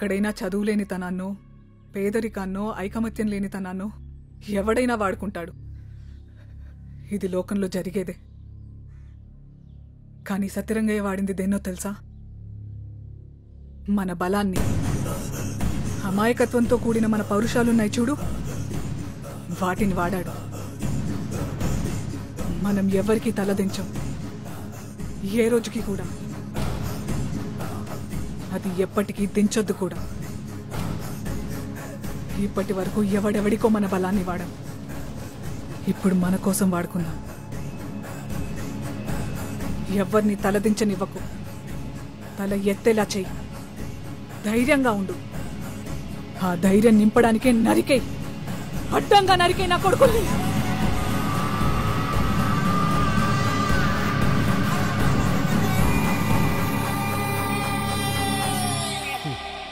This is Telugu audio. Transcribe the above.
ఎక్కడైనా చదువులేని తనాన్నో పేదరికాన్నో ఐకమత్యం లేని తనాన్నో ఎవడైనా వాడుకుంటాడు. ఇది లోకంలో జరిగేదే. కానీ సత్యరంగయ్య వాడింది దేన్నో తెలుసా? మన బలాన్ని. అమాయకత్వంతో కూడిన మన పౌరుషాలున్నాయి చూడు, వాటిని వాడాడు. మనం ఎవరికీ తలదించం, ఏ రోజుకి కూడా. అది ఎప్పటికీ దించొద్దు కూడా. ఇప్పటి వరకు ఎవడెవడికో మన బలాన్ని వాడాం. ఇప్పుడు మన కోసం వాడుకుందాం. ఎవరిని తలదించనివ్వకు. తల ఎత్తేలా చెయ్యి. ధైర్యంగా ఉండు. ఆ ధైర్యం నింపడానికే నరికేయ్. అడ్డంగా నరికే నా కొడుకుల్ని.